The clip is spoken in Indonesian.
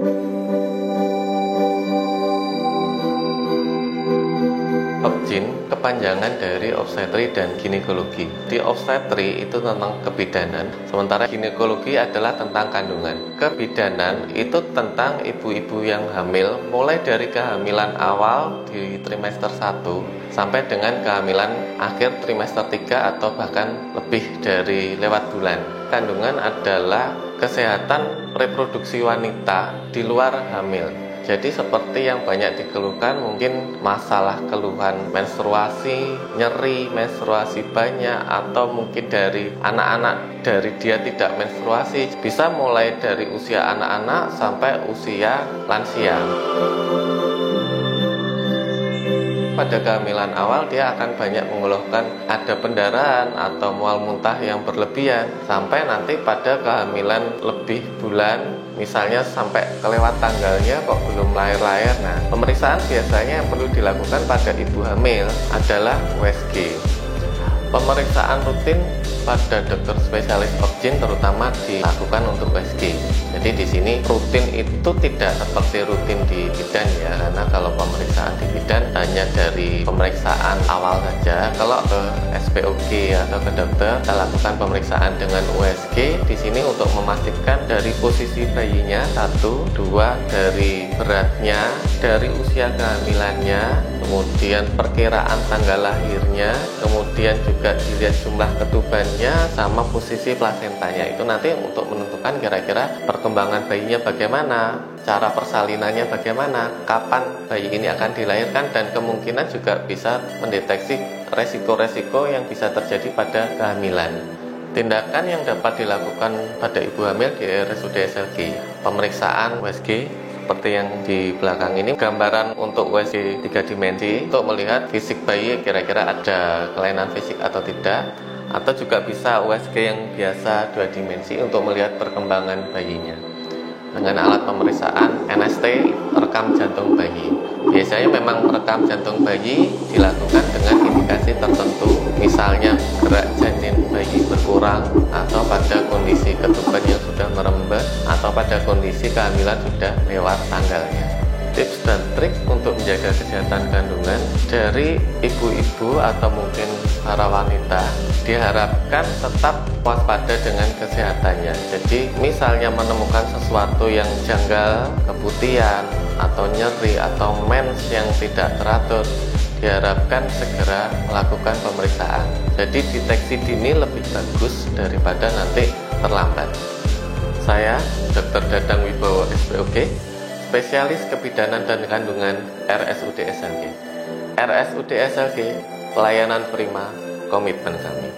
Obgyn kepanjangan dari obstetri dan ginekologi. Di obstetri itu tentang kebidanan, sementara ginekologi adalah tentang kandungan. Kebidanan itu tentang ibu-ibu yang hamil mulai dari kehamilan awal di trimester 1 sampai dengan kehamilan akhir trimester 3 atau bahkan lebih dari lewat bulan. Kandungan adalah kesehatan reproduksi wanita di luar hamil. Jadi seperti yang banyak dikeluhkan, mungkin masalah keluhan menstruasi, nyeri menstruasi banyak, atau mungkin dari anak-anak dari dia tidak menstruasi, bisa mulai dari usia anak-anak sampai usia lansia. Pada kehamilan awal dia akan banyak mengeluhkan ada pendarahan atau mual muntah yang berlebihan, sampai nanti pada kehamilan lebih bulan, misalnya sampai kelewat tanggalnya kok belum lahir-lahir. Nah, pemeriksaan biasanya yang perlu dilakukan pada ibu hamil adalah USG. Pemeriksaan rutin pada dokter spesialis obgyn terutama dilakukan untuk USG. Jadi di sini rutin itu tidak seperti rutin di bidan ya, karena kalau pemeriksaan di bidan hanya dari pemeriksaan awal saja. Kalau ke SPOG atau ke dokter, kita lakukan pemeriksaan dengan USG. Di sini untuk memastikan dari posisi bayinya, 1, 2, dari beratnya, dari usia kehamilannya, kemudian perkiraan tanggal lahirnya, kemudian juga dilihat jumlah ketubannya sama posisi plasentanya. Itu nanti untuk menentukan kira-kira perkembangan bayinya bagaimana, cara persalinannya bagaimana, kapan bayi ini akan dilahirkan, dan kemungkinan juga bisa mendeteksi resiko-resiko yang bisa terjadi pada kehamilan. Tindakan yang dapat dilakukan pada ibu hamil di RSUD SLG, pemeriksaan USG seperti yang di belakang ini, gambaran untuk USG 3 dimensi untuk melihat fisik bayi kira-kira ada kelainan fisik atau tidak, atau juga bisa USG yang biasa 2 dimensi untuk melihat perkembangan bayinya. Dengan alat pemeriksaan NST, rekam jantung bayi. Biasanya memang rekam jantung bayi dilakukan dengan indikasi tertentu, misalnya gerak janin bayi berkurang, atau pada kondisi ketuban yang sudah merembes, atau pada kondisi kehamilan sudah lewat tanggalnya. Tips dan trik untuk menjaga kesehatan kandungan dari ibu-ibu atau mungkin para wanita diharapkan tetap waspada dengan kesehatannya. Jadi misalnya menemukan sesuatu yang janggal, keputihan atau nyeri atau mens yang tidak teratur, diharapkan segera melakukan pemeriksaan. Jadi deteksi dini lebih bagus daripada nanti terlambat. Saya Dr. Dadang Wibowo SPOG, spesialis kebidanan dan kandungan RSUD SLG. RSUD SLG, pelayanan prima, komitmen kami.